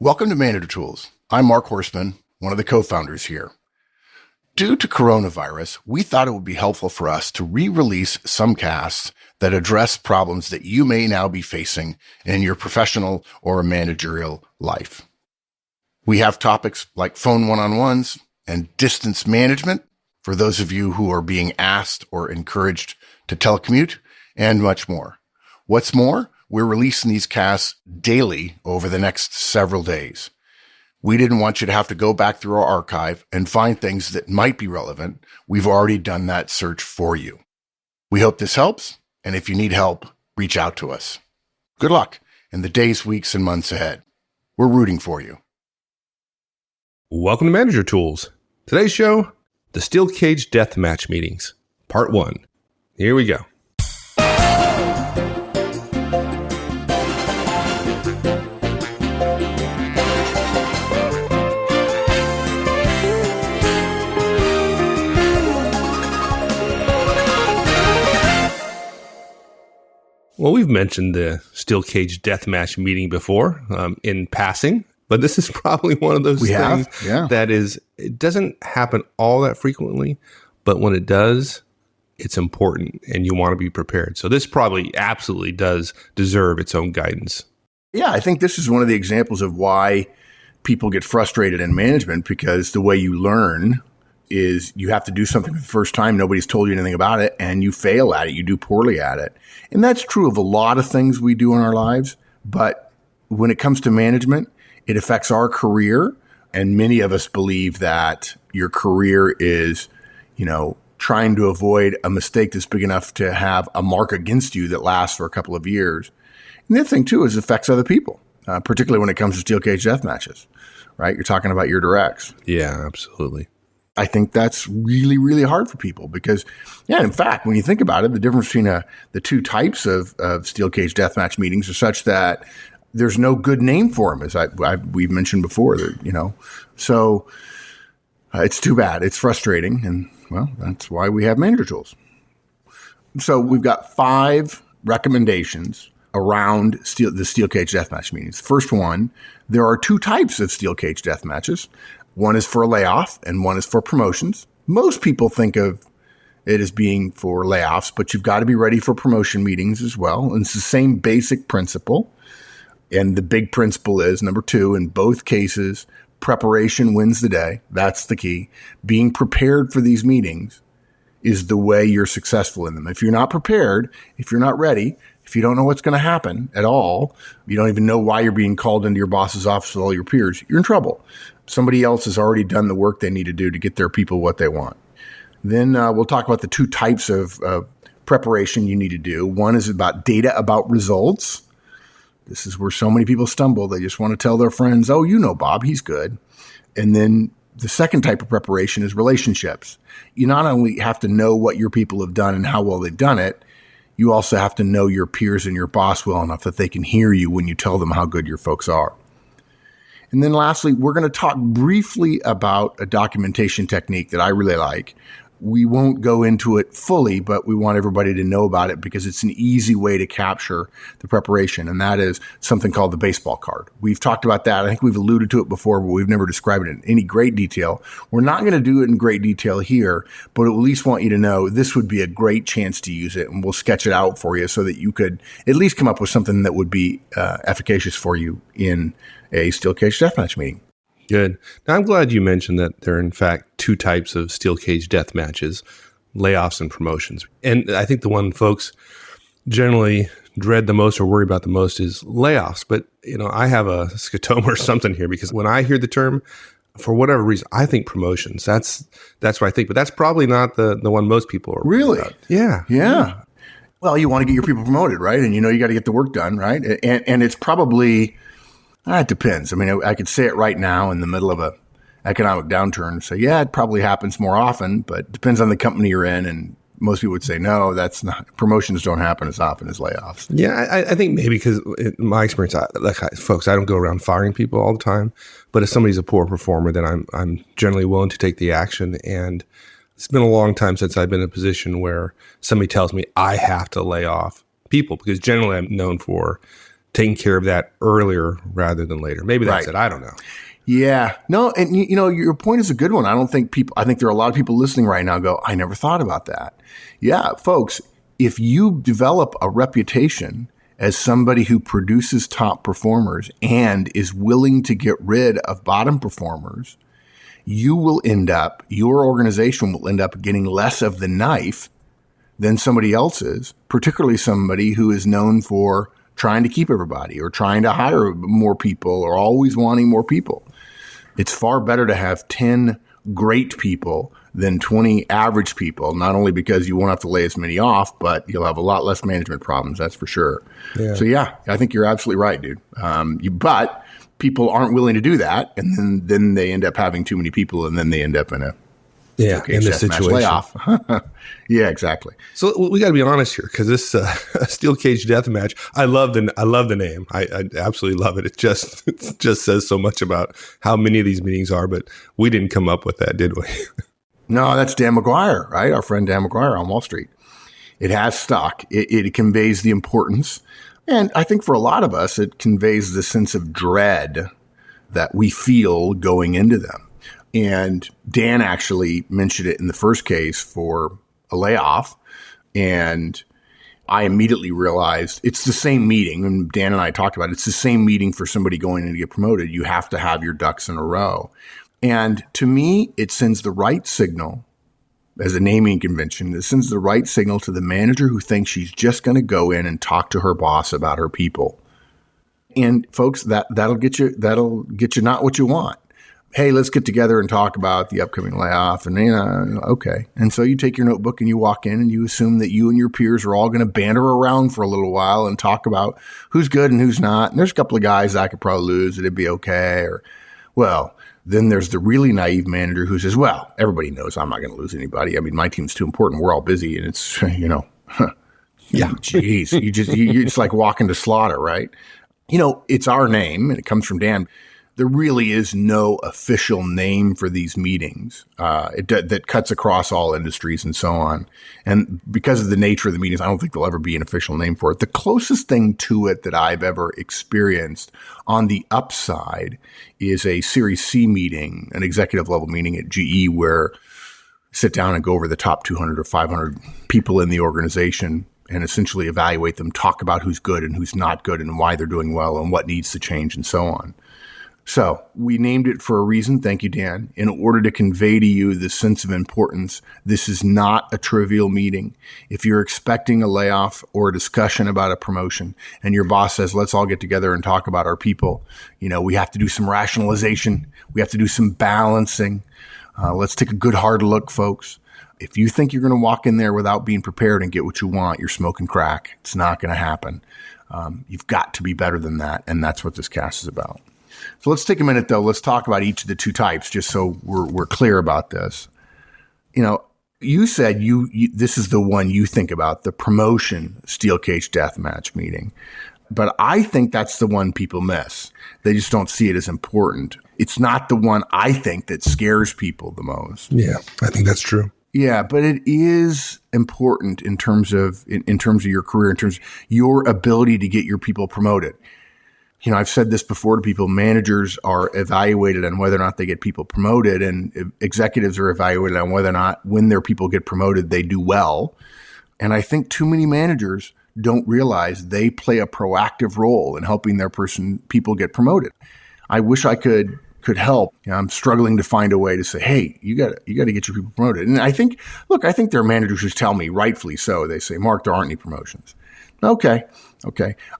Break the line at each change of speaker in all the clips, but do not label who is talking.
Welcome to Manager Tools. I'm Mark Horstman, one of the co-founders here. Due to coronavirus, we thought it would be helpful for us to re-release some casts that address problems that you may now be facing in your professional or managerial life. We have topics like phone one-on-ones and distance management for those of you who are being asked or encouraged to telecommute, and much more. What's more, we're releasing these casts daily over the next several days. We didn't want you to have to go back through our archive and find things that might be relevant. We've already done that search for you. We hope this helps, and if you need help, reach out to us. Good luck in the days, weeks, and months ahead. We're rooting for you.
Welcome to Manager Tools. Today's show, the Steel Cage Deathmatch Meetings, Part 1. Here we go. Well, we've mentioned the Steel Cage Deathmatch meeting before in passing, but this is probably one of those things that it doesn't happen all that frequently, but when it does, it's important and you want to be prepared. So this probably absolutely does deserve its own guidance.
Yeah, I think this is one of the examples of why people get frustrated in management, because the way you learn is you have to do something for the first time. Nobody's told you anything about it, and you fail at it. You do poorly at it. And that's true of a lot of things we do in our lives. But when it comes to management, it affects our career. And many of us believe that your career is, trying to avoid a mistake that's big enough to have a mark against you that lasts for a couple of years. And the other thing, too, is it affects other people, particularly when it comes to steel cage death matches, right? You're talking about your directs.
Yeah, absolutely.
I think that's really, really hard for people because, in fact, when you think about it, the difference between the two types of steel cage deathmatch meetings are such that there's no good name for them, as we've mentioned before. So it's too bad. It's frustrating, and that's why we have Manager Tools. So we've got 5 recommendations around the steel cage deathmatch meetings. First one, there are 2 types of steel cage deathmatches. One is for a layoff and one is for promotions. Most people think of it as being for layoffs, but you've got to be ready for promotion meetings as well. And it's the same basic principle. And the big principle is, number 2, in both cases, preparation wins the day. That's the key. Being prepared for these meetings is the way you're successful in them. If you're not prepared, if you're not ready, if you don't know what's going to happen at all, you don't even know why you're being called into your boss's office with all your peers, you're in trouble. Somebody else has already done the work they need to do to get their people what they want. Then we'll talk about the 2 types of preparation you need to do. One is about data about results. This is where so many people stumble. They just want to tell their friends, oh, Bob, he's good. And then the second type of preparation is relationships. You not only have to know what your people have done and how well they've done it, you also have to know your peers and your boss well enough that they can hear you when you tell them how good your folks are. And then lastly, we're going to talk briefly about a documentation technique that I really like. We won't go into it fully, but we want everybody to know about it because it's an easy way to capture the preparation, and that is something called the baseball card. We've talked about that. I think we've alluded to it before, but we've never described it in any great detail. We're not going to do it in great detail here, but at least want you to know this would be a great chance to use it, and we'll sketch it out for you so that you could at least come up with something that would be efficacious for you in a steel cage deathmatch meeting.
Good. Now, I'm glad you mentioned that there are, in fact, 2 types of steel cage death matches, layoffs and promotions. And I think the one folks generally dread the most or worry about the most is layoffs. But, I have a scotoma or something here because when I hear the term, for whatever reason, I think promotions. That's what I think. But that's probably not the one most people are
really
about. Yeah.
Yeah. Well, you want to get your people promoted, right? And you got to get the work done, right? And it's probably... It depends. I mean, I could say it right now in the middle of a economic downturn and say, it probably happens more often, but it depends on the company you're in. And most people would say, no, that's not. Promotions don't happen as often as layoffs.
Yeah, I think maybe because in my experience, folks, I don't go around firing people all the time. But if somebody's a poor performer, then I'm generally willing to take the action. And it's been a long time since I've been in a position where somebody tells me I have to lay off people, because generally I'm known for taking care of that earlier rather than later. Maybe that's
Right.
it. I don't know.
Yeah. No, and your point is a good one. I think there are a lot of people listening right now go, I never thought about that. Yeah, folks, if you develop a reputation as somebody who produces top performers and is willing to get rid of bottom performers, your organization will end up getting less of the knife than somebody else's, particularly somebody who is known for trying to keep everybody or trying to hire more people or always wanting more people. It's far better to have 10 great people than 20 average people, not only because you won't have to lay as many off, but you'll have a lot less management problems. That's for sure.
Yeah.
So yeah, I think you're absolutely right, dude. But people aren't willing to do that. And then they end up having too many people and then they end up in a
in this situation.
Layoff. Yeah, exactly.
So we got to be honest here, because this steel cage death match, I love the name. I absolutely love it. It just says so much about how many of these meetings are. But we didn't come up with that, did we?
No, that's Dan McGuire, right? Our friend Dan McGuire on Wall Street. It has stuck. It conveys the importance, and I think for a lot of us, it conveys the sense of dread that we feel going into them. And Dan actually mentioned it in the first case for a layoff. And I immediately realized it's the same meeting. And Dan and I talked about it. It's the same meeting for somebody going in to get promoted. You have to have your ducks in a row. And to me, it sends the right signal as a naming convention. It sends the right signal to the manager who thinks she's just going to go in and talk to her boss about her people. And folks, that'll get you not what you want. Hey, let's get together and talk about the upcoming layoff. And, okay. And so you take your notebook and you walk in and you assume that you and your peers are all going to banter around for a little while and talk about who's good and who's not. And there's a couple of guys that I could probably lose. It'd be okay. Then there's the really naive manager who says, well, everybody knows I'm not going to lose anybody. I mean, my team's too important. We're all busy. And it's, yeah, geez, you just like walking to slaughter, right? It's our name and it comes from Dan. There really is no official name for these meetings that cuts across all industries and so on. And because of the nature of the meetings, I don't think there'll ever be an official name for it. The closest thing to it that I've ever experienced on the upside is a Series C meeting, an executive level meeting at GE where sit down and go over the top 200 or 500 people in the organization and essentially evaluate them, talk about who's good and who's not good and why they're doing well and what needs to change and so on. So we named it for a reason. Thank you, Dan. In order to convey to you the sense of importance, this is not a trivial meeting. If you're expecting a layoff or a discussion about a promotion and your boss says, let's all get together and talk about our people, we have to do some rationalization. We have to do some balancing. Let's take a good hard look, folks. If you think you're going to walk in there without being prepared and get what you want, you're smoking crack. It's not going to happen. You've got to be better than that. And that's what this cast is about. So let's take a minute, though. Let's talk about each of the two types, just so we're clear about this. You said this is the one you think about, the promotion steel cage deathmatch meeting. But I think that's the one people miss. They just don't see it as important. It's not the one I think that scares people the most.
Yeah, I think that's true.
Yeah, but it is important in terms of your career, in terms of your ability to get your people promoted. I've said this before to people, managers are evaluated on whether or not they get people promoted, and executives are evaluated on whether or not when their people get promoted, they do well. And I think too many managers don't realize they play a proactive role in helping their people get promoted. I wish I could help. I'm struggling to find a way to say, hey, you got to get your people promoted. And I think there are managers who tell me, rightfully so, they say, Mark, there aren't any promotions. Okay.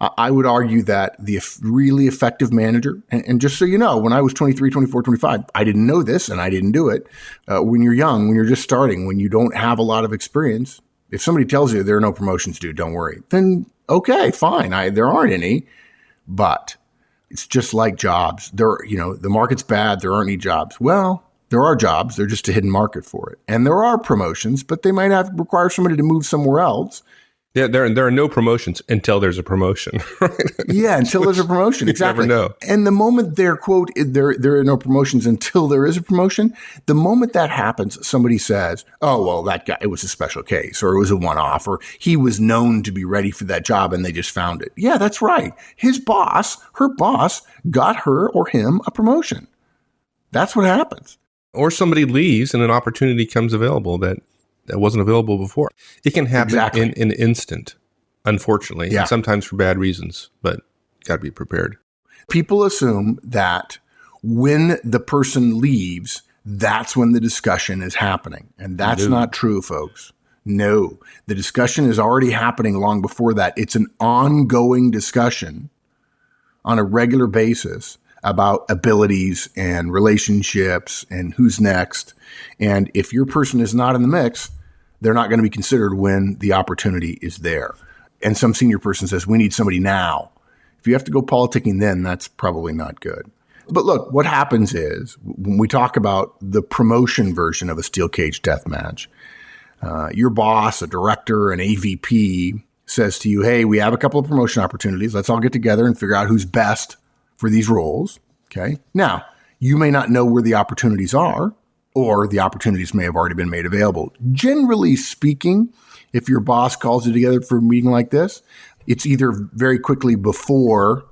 I would argue that the really effective manager, and just so you know, when I was 23, 24, 25, I didn't know this and I didn't do it. When you're young, when you're just starting, when you don't have a lot of experience, if somebody tells you there are no promotions, dude, don't worry. Then, okay, fine. There aren't any, but it's just like jobs. The market's bad. There aren't any jobs. Well, there are jobs. They're just a hidden market for it. And there are promotions, but they might require somebody to move somewhere else.
Yeah, there are no promotions until there's a promotion, right?
Yeah, until there's a promotion. Exactly.
You never know.
And the moment there, quote, there are no promotions until there is a promotion, the moment that happens, somebody says, oh, well, that guy, it was a special case, or it was a one-off, or he was known to be ready for that job and they just found it. Yeah, that's right. His boss, her boss, got her or him a promotion. That's what happens.
Or somebody leaves and an opportunity comes available that wasn't available before. It can happen in an instant, unfortunately, and sometimes for bad reasons, but got to be prepared.
People assume that when the person leaves, that's when the discussion is happening. And that's not true, folks. No, the discussion is already happening long before that. It's an ongoing discussion on a regular basis about abilities and relationships and who's next. And if your person is not in the mix, they're not going to be considered when the opportunity is there. And some senior person says, we need somebody now. If you have to go politicking then, that's probably not good. But look, what happens is when we talk about the promotion version of a steel cage death match, your boss, a director, an AVP says to you, hey, we have a couple of promotion opportunities. Let's all get together and figure out who's best for these roles. Okay. Now, you may not know where the opportunities are, or the opportunities may have already been made available. Generally speaking, if your boss calls you together for a meeting like this, it's either very quickly before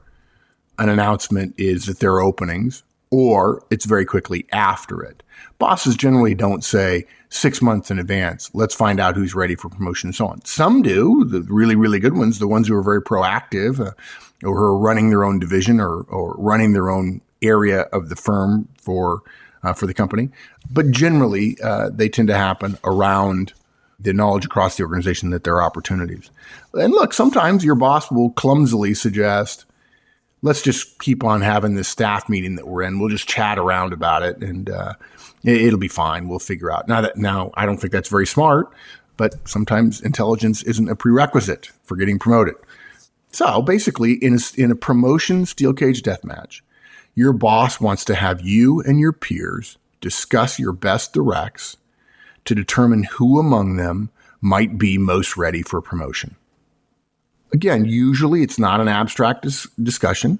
an announcement is that there are openings, or it's very quickly after it. Bosses generally don't say 6 months in advance, let's find out who's ready for promotion and so on. Some do, the really, really good ones, the ones who are very proactive or who are running their own division or running their own area of the firm for the company. But generally, they tend to happen around the knowledge across the organization that there are opportunities. And look, sometimes your boss will clumsily suggest, let's just keep on having this staff meeting that we're in. We'll just chat around about it and it'll be fine. We'll figure out. Now, I don't think that's very smart, but sometimes intelligence isn't a prerequisite for getting promoted. So basically, in a promotion steel cage death match, your boss wants to have you and your peers discuss your best directs to determine who among them might be most ready for promotion. Again, usually it's not an abstract discussion.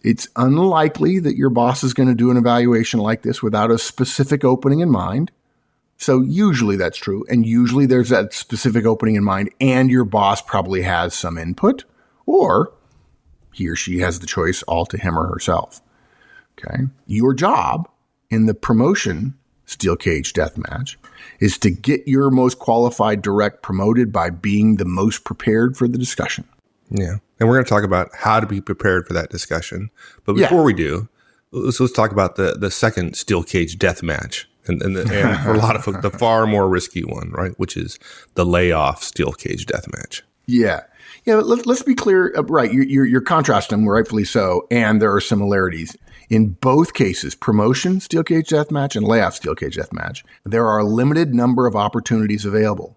It's unlikely that your boss is going to do an evaluation like this without a specific opening in mind. So usually that's true. And usually there's that specific opening in mind and your boss probably has some input, or he or she has the choice all to him or herself. Okay. Your job in the promotion steel cage death match is to get your most qualified direct promoted by being the most prepared for the discussion.
Yeah. And we're going to talk about how to be prepared for that discussion. But before we do, let's talk about the second steel cage death match. And for a lot of folks, the far more risky one, right? Which is the layoff steel cage death match.
Yeah. Yeah. Let's be clear. Right. You're contrasting them, rightfully so. And there are similarities. In both cases, promotion steel cage death match and layoff steel cage death match, there are a limited number of opportunities available.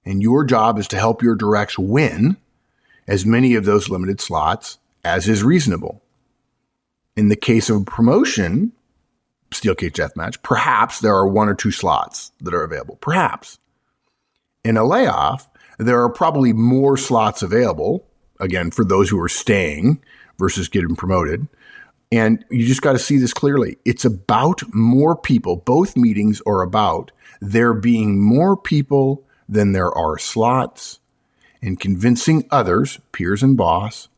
And your job is to help your directs win as many of those limited slots as is reasonable. In the case of a promotion steel cage death match, perhaps there are 1 or 2 slots that are available. Perhaps. In a layoff, there are probably more slots available, again, for those who are staying versus getting promoted. And you just got to see this clearly. It's about more people. Both meetings are about there being more people than there are slots and convincing others, peers and boss,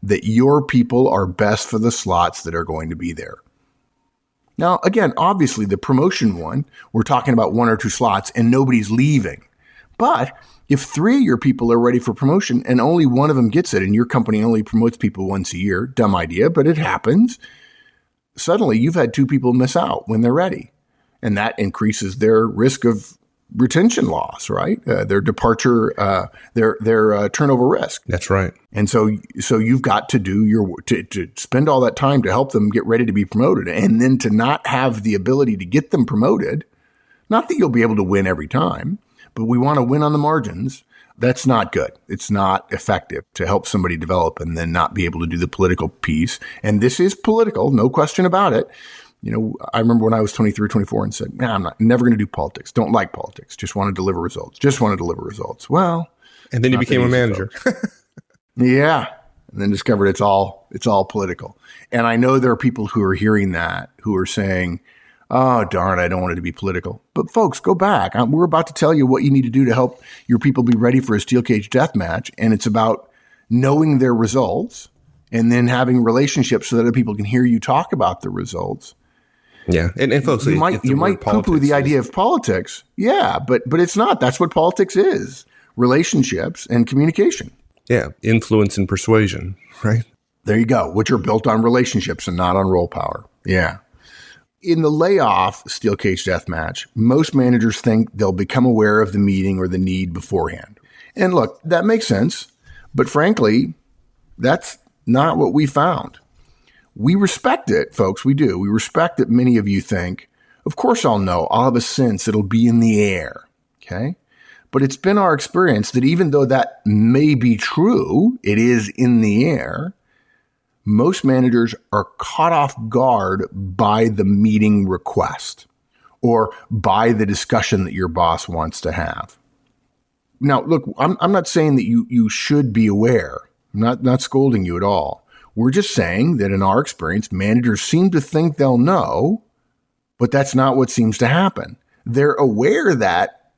that your people are best for the slots that are going to be there. Now, again, obviously the promotion one, we're talking about 1 or 2 slots and nobody's leaving. But if 3 of your people are ready for promotion and only one of them gets it and your company only promotes people once a year, dumb idea, but it happens, suddenly you've had 2 people miss out when they're ready. And that increases their risk of retention loss, right? Their departure, their turnover risk.
That's right.
And so you've got to do to spend all that time to help them get ready to be promoted and then to not have the ability to get them promoted. Not that you'll be able to win every time, but we want to win on the margins. That's not good. It's not effective to help somebody develop and then not be able to do the political piece. And this is political, no question about it. You know, I remember when I was 23 or 24 and said, I'm never going to do politics. Don't like politics. Just want to deliver results. Well,
And then you became a manager.
Yeah. And then discovered it's all political. And I know there are people who are hearing that, who are saying, oh, darn, I don't want it to be political. But folks, go back. We're about to tell you what you need to do to help your people be ready for a steel cage death match. And it's about knowing their results and then having relationships so that other people can hear you talk about the results.
Yeah. And folks,
you might poo-poo the idea of politics. Yeah, but it's not. That's what politics is. Relationships and communication.
Yeah. Influence and persuasion, right?
There you go, which are built on relationships and not on role power. Yeah. In the layoff steel cage death match, most managers think they'll become aware of the meeting or the need beforehand. And look, that makes sense. But frankly, that's not what we found. We respect it, folks. We do. We respect that many of you think, of course I'll know. I'll have a sense. It'll be in the air. Okay. But it's been our experience that even though that may be true, it is in the air. Most managers are caught off guard by the meeting request or by the discussion that your boss wants to have. Now, look, I'm not saying that you should be aware. I'm not scolding you at all. We're just saying that in our experience, managers seem to think they'll know, but that's not what seems to happen. They're aware that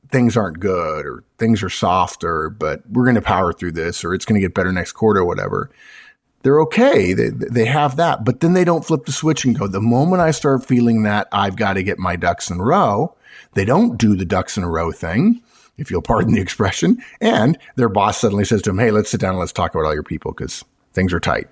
things aren't good or things are softer, but we're going to power through this or it's going to get better next quarter or whatever. They're okay. They have that, but then they don't flip the switch and go, the moment I start feeling that I've got to get my ducks in a row, they don't do the ducks in a row thing, if you'll pardon the expression. And their boss suddenly says to them, hey, let's sit down and let's talk about all your people because things are tight.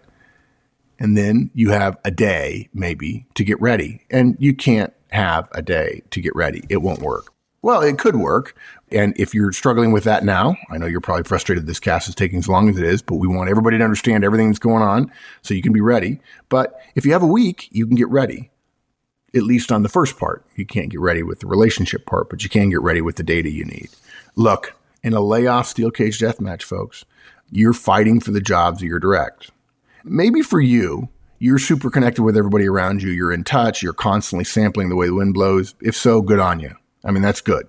And then you have a day maybe to get ready, and you can't have a day to get ready. It won't work. Well, it could work. And if you're struggling with that now, I know you're probably frustrated this cast is taking as long as it is, but we want everybody to understand everything that's going on so you can be ready. But if you have a week, you can get ready, at least on the first part. You can't get ready with the relationship part, but you can get ready with the data you need. Look, in a layoff steel cage death match, folks, you're fighting for the jobs that you're direct. Maybe for you, you're super connected with everybody around you. You're in touch. You're constantly sampling the way the wind blows. If so, good on you. I mean, that's good.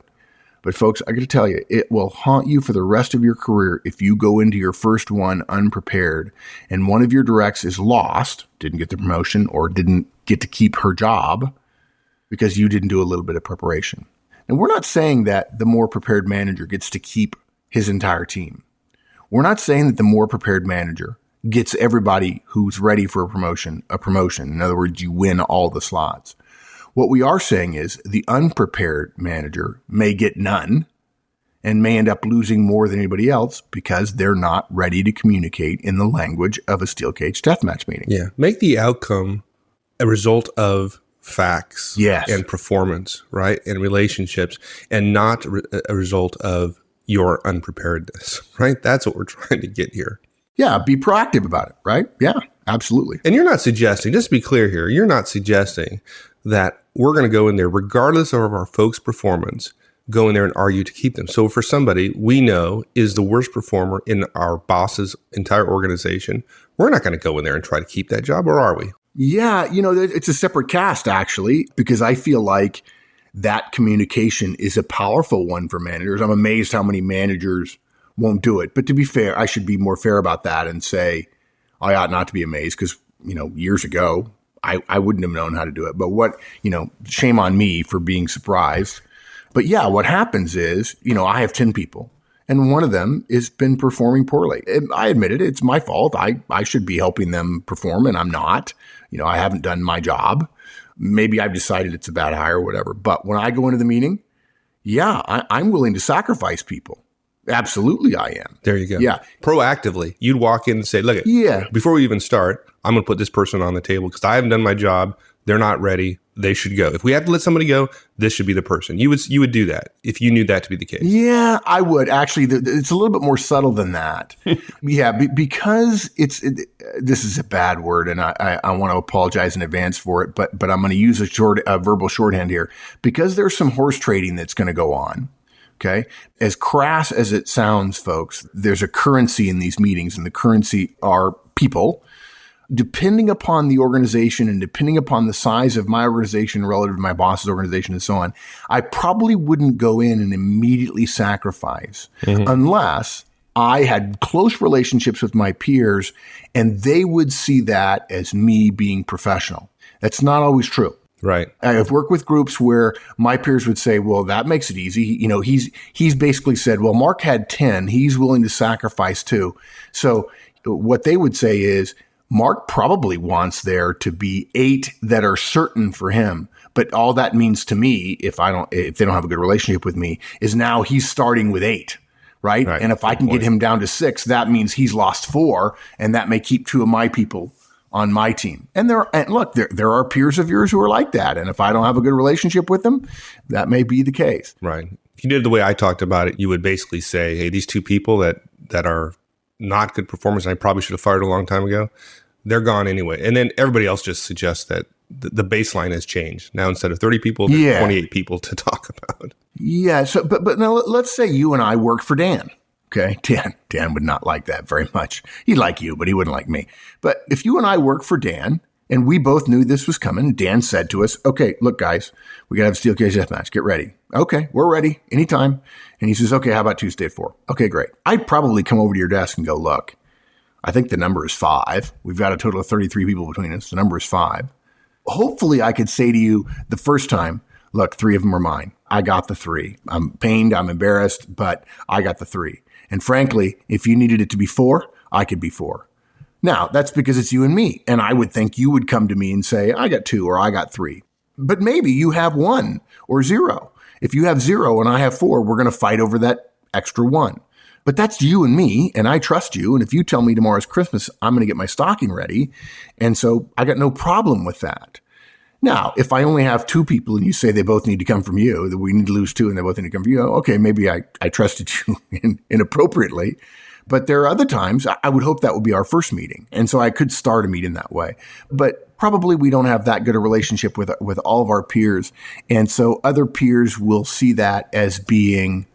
But folks, I got to tell you, it will haunt you for the rest of your career if you go into your first one unprepared and one of your directs is lost, didn't get the promotion or didn't get to keep her job because you didn't do a little bit of preparation. And we're not saying that the more prepared manager gets to keep his entire team. We're not saying that the more prepared manager gets everybody who's ready for a promotion. In other words, you win all the slots. What we are saying is the unprepared manager may get none and may end up losing more than anybody else because they're not ready to communicate in the language of a steel cage deathmatch meeting.
Yeah. Make the outcome a result of facts and performance, right? And relationships, and not a result of your unpreparedness, right? That's what we're trying to get here.
Yeah. Be proactive about it, right? Yeah, absolutely.
And you're not suggesting, just to be clear here, you're not suggesting that we're going to go in there, regardless of our folks' performance, go in there and argue to keep them. So for somebody we know is the worst performer in our boss's entire organization, we're not going to go in there and try to keep that job, or are we?
Yeah, it's a separate cast, actually, because I feel like that communication is a powerful one for managers. I'm amazed how many managers won't do it. But to be fair, I should be more fair about that and say I ought not to be amazed because, years ago, I wouldn't have known how to do it. But shame on me for being surprised. But yeah, what happens is, I have 10 people and one of them has been performing poorly. And I admit it. It's my fault. I should be helping them perform and I'm not. I haven't done my job. Maybe I've decided it's a bad hire or whatever. But when I go into the meeting, yeah, I'm willing to sacrifice people. Absolutely, I am.
There you go.
Yeah.
Proactively, you'd walk in and say, look, before we even start, I'm going to put this person on the table because I haven't done my job. They're not ready. They should go. If we have to let somebody go, this should be the person. You would do that if you knew that to be the case. Yeah,
I would. Actually, it's a little bit more subtle than that. Yeah, because this is a bad word, and I want to apologize in advance for it, but I'm going to use a verbal shorthand here because there's some horse trading that's going to go on. Okay. As crass as it sounds, folks, there's a currency in these meetings, and the currency are people. depending upon the organization and depending upon the size of my organization relative to my boss's organization and so on, I probably wouldn't go in and immediately sacrifice unless I had close relationships with my peers and they would see that as me being professional. That's not always true.
Right.
I've worked with groups where my peers would say, well, that makes it easy. You know, he's basically said, well, Mark had 10. He's willing to sacrifice 2. So what they would say is, Mark probably wants there to be 8 that are certain for him. But all that means to me, if they don't have a good relationship with me, is now he's starting with 8. Right. And if I can get him down to 6, that means he's lost 4. And that may keep 2 of my people on my team. And look, there are peers of yours who are like that. And if I don't have a good relationship with them, that may be the case.
Right. If you did the way I talked about it, you would basically say, hey, these 2 people that are not good performers, and I probably should have fired a long time ago, they're gone anyway. And then everybody else just suggests that the baseline has changed. Now, instead of 30 people, there's 28 people to talk about.
Yeah. So, but now let's say you and I worked for Dan. Okay. Dan would not like that very much. He'd like you, but he wouldn't like me. But if you and I worked for Dan and we both knew this was coming, Dan said to us, okay, look, guys, we got to have a steel cage deathmatch. Get ready. Okay. We're ready anytime. And he says, okay, how about Tuesday at 4? Okay, great. I'd probably come over to your desk and go, look, I think the number is 5. We've got a total of 33 people between us. The number is 5. Hopefully I could say to you the first time, look, 3 of them are mine. I got the 3. I'm pained. I'm embarrassed, but I got the 3. And frankly, if you needed it to be 4, I could be 4. Now, that's because it's you and me. And I would think you would come to me and say, I got 2 or I got 3. But maybe you have 1 or 0. If you have 0 and I have 4, we're going to fight over that extra 1. But that's you and me, and I trust you. And if you tell me tomorrow's Christmas, I'm going to get my stocking ready. And so I got no problem with that. Now, if I only have 2 people and you say they both need to come from you, that we need to lose 2 and they both need to come from you, okay, maybe I trusted you inappropriately. But there are other times I would hope that would be our first meeting. And so I could start a meeting that way. But probably we don't have that good a relationship with all of our peers. And so other peers will see that as being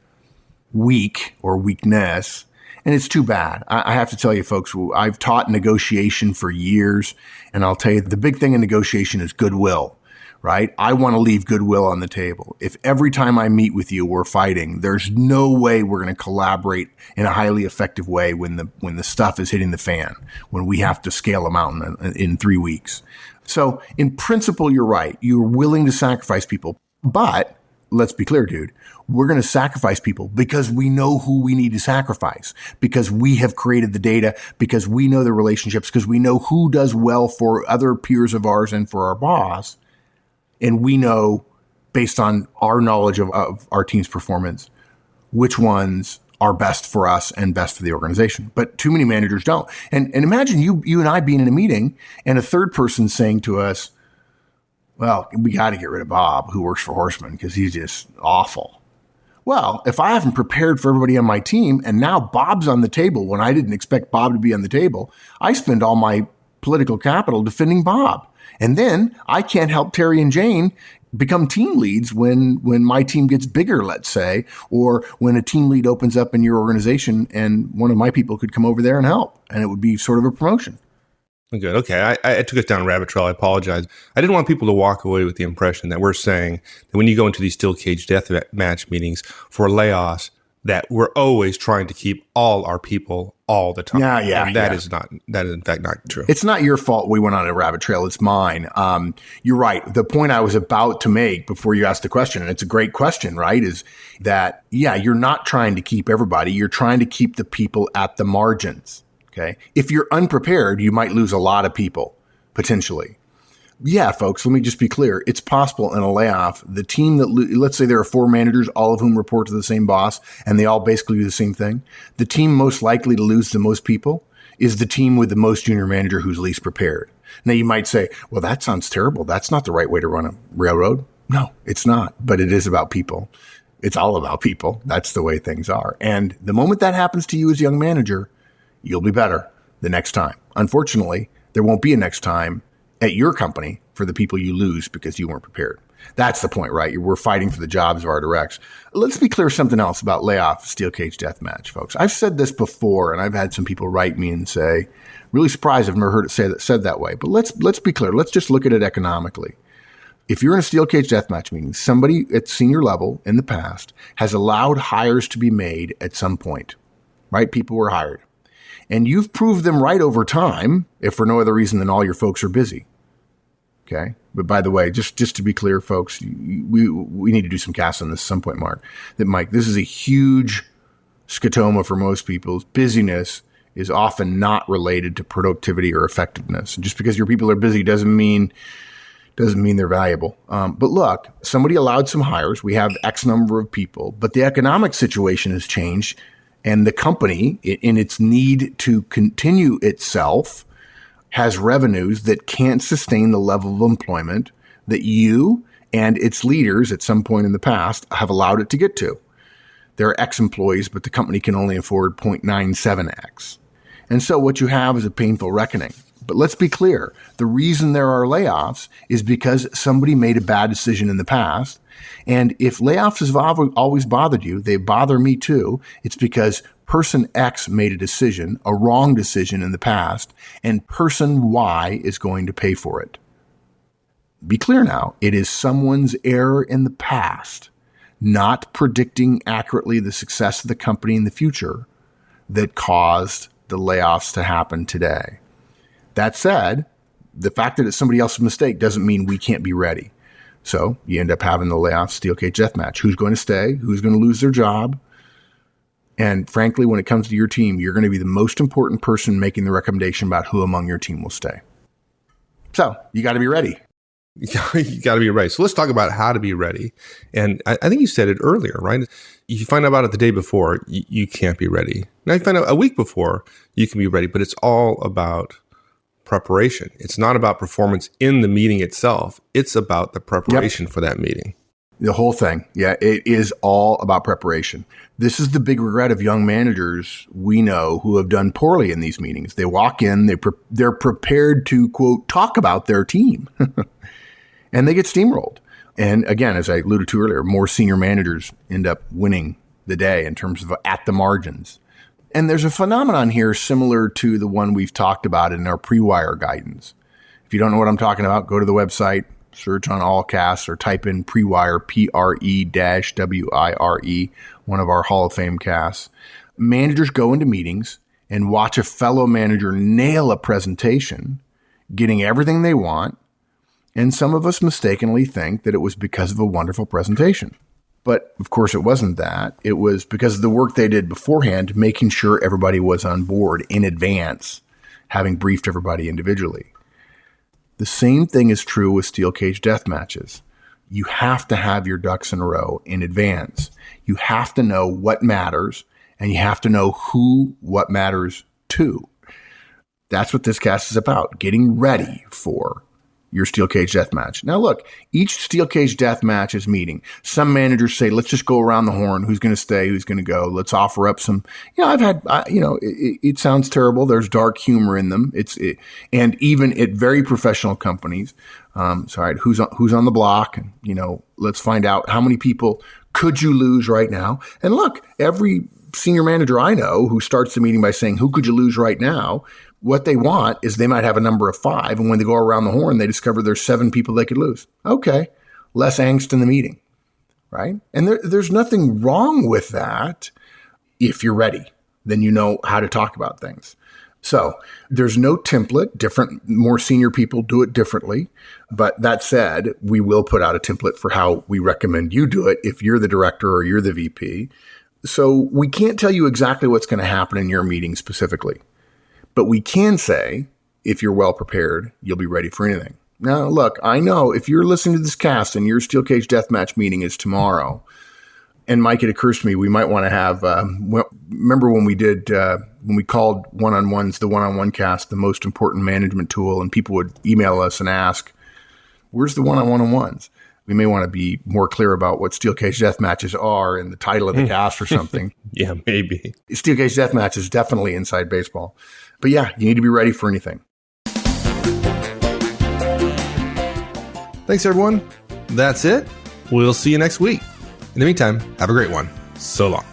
weak or weakness. And it's too bad. I have to tell you, folks, I've taught negotiation for years. And I'll tell you, the big thing in negotiation is goodwill, right? I want to leave goodwill on the table. If every time I meet with you, we're fighting, there's no way we're going to collaborate in a highly effective way when the stuff is hitting the fan, when we have to scale a mountain in 3 weeks. So in principle, you're right. You're willing to sacrifice people. But let's be clear, dude, we're going to sacrifice people because we know who we need to sacrifice, because we have created the data, because we know the relationships, because we know who does well for other peers of ours and for our boss. And we know, based on our knowledge of our team's performance, which ones are best for us and best for the organization. But too many managers don't. And imagine you and I being in a meeting and a third person saying to us, well, we got to get rid of Bob, who works for Horseman, because he's just awful. Well, if I haven't prepared for everybody on my team and now Bob's on the table when I didn't expect Bob to be on the table, I spend all my political capital defending Bob. And then I can't help Terry and Jane become team leads when my team gets bigger, let's say, or when a team lead opens up in your organization and one of my people could come over there and help. And it would be sort of a promotion.
Good. Okay. I took us down a rabbit trail. I apologize. I didn't want people to walk away with the impression that we're saying that when you go into these steel cage death match meetings for layoffs, that we're always trying to keep all our people all the time.
Yeah.
And that is in fact not true.
It's not your fault we went on a rabbit trail. It's mine. You're right. The point I was about to make before you asked the question, and it's a great question, right, is that, you're not trying to keep everybody. You're trying to keep the people at the margins. Okay. If you're unprepared, you might lose a lot of people potentially. Yeah, folks, let me just be clear. It's possible in a layoff, the team that, let's say there are 4 managers, all of whom report to the same boss, and they all basically do the same thing. The team most likely to lose the most people is the team with the most junior manager who's least prepared. Now you might say, well, that sounds terrible. That's not the right way to run a railroad. No, it's not, but it is about people. It's all about people. That's the way things are. And the moment that happens to you as a young manager, you'll be better the next time. Unfortunately, there won't be a next time at your company for the people you lose because you weren't prepared. That's the point, right? We're fighting for the jobs of our directs. Let's be clear something else about layoff steel cage deathmatch, folks. I've said this before, and I've had some people write me and say, really surprised I've never heard it said that way. But let's be clear. Let's just look at it economically. If you're in a steel cage deathmatch meeting, somebody at senior level in the past has allowed hires to be made at some point, right? People were hired. And you've proved them right over time, if for no other reason than all your folks are busy. Okay. But by the way, just to be clear, folks, we need to do some casts on this at some point, Mike, this is a huge scotoma for most people. Busyness is often not related to productivity or effectiveness. And just because your people are busy doesn't mean they're valuable. But look, somebody allowed some hires. We have X number of people, but the economic situation has changed, and the company, in its need to continue itself, has revenues that can't sustain the level of employment that you and its leaders at some point in the past have allowed it to get to. There are X employees, but the company can only afford 0.97X. And so what you have is a painful reckoning. But let's be clear. The reason there are layoffs is because somebody made a bad decision in the past. And if layoffs have always bothered you, they bother me too. It's because person X made a wrong decision in the past, and person Y is going to pay for it. Be clear now. It is someone's error in the past, not predicting accurately the success of the company in the future, that caused the layoffs to happen today. That said, the fact that it's somebody else's mistake doesn't mean we can't be ready. So you end up having the layoff steel cage deathmatch. Who's going to stay? Who's going to lose their job? And frankly, when it comes to your team, you're going to be the most important person making the recommendation about who among your team will stay. So you got to be ready.
You got to be ready. So let's talk about how to be ready. And I think you said it earlier, right? You find out about it the day before, you can't be ready. Now you find out a week before, you can be ready, but it's all about preparation. It's not about performance in the meeting itself. It's about the preparation for that meeting.
The whole thing. Yeah, it is all about preparation. This is the big regret of young managers we know who have done poorly in these meetings. They walk in, they're prepared to, quote, talk about their team, and they get steamrolled. And again, as I alluded to earlier, more senior managers end up winning the day in terms of at the margins. And there's a phenomenon here similar to the one we've talked about in our pre-wire guidance. If you don't know what I'm talking about, go to the website, search on all casts, or type in pre-wire, Pre-wire, one of our Hall of Fame casts. Managers go into meetings and watch a fellow manager nail a presentation, getting everything they want. And some of us mistakenly think that it was because of a wonderful presentation. But of course, it wasn't that. It was because of the work they did beforehand, making sure everybody was on board in advance, having briefed everybody individually. The same thing is true with steel cage death matches. You have to have your ducks in a row in advance. You have to know what matters, and you have to know who what matters to. That's what this cast is about, getting ready for your steel cage death match. Now look, each steel cage death match is meeting. Some managers say, let's just go around the horn. Who's going to stay? Who's going to go? Let's offer up some, it sounds terrible. There's dark humor in them. And even at very professional companies, who's on the block? And, let's find out how many people could you lose right now? And look, every senior manager I know who starts the meeting by saying, who could you lose right now? What they want is they might have a number of 5, and when they go around the horn, they discover there's 7 people they could lose. Okay, less angst in the meeting, right? And there's nothing wrong with that if you're ready. Then you know how to talk about things. So there's no template. More senior people do it differently. But that said, we will put out a template for how we recommend you do it if you're the director or you're the VP. So we can't tell you exactly what's going to happen in your meeting specifically. But we can say, if you're well prepared, you'll be ready for anything. Now, look, I know if you're listening to this cast and your steel cage deathmatch meeting is tomorrow, and Mike, it occurs to me, we might want to have, remember when we called one-on-ones, the one-on-one cast, the most important management tool, and people would email us and ask, where's the one-on-one-on-ones? We may want to be more clear about what steel cage death matches are in the title of the cast or something.
Yeah, maybe.
Steel cage death match is definitely inside baseball. But yeah, you need to be ready for anything.
Thanks, everyone. That's it. We'll see you next week. In the meantime, have a great one. So long.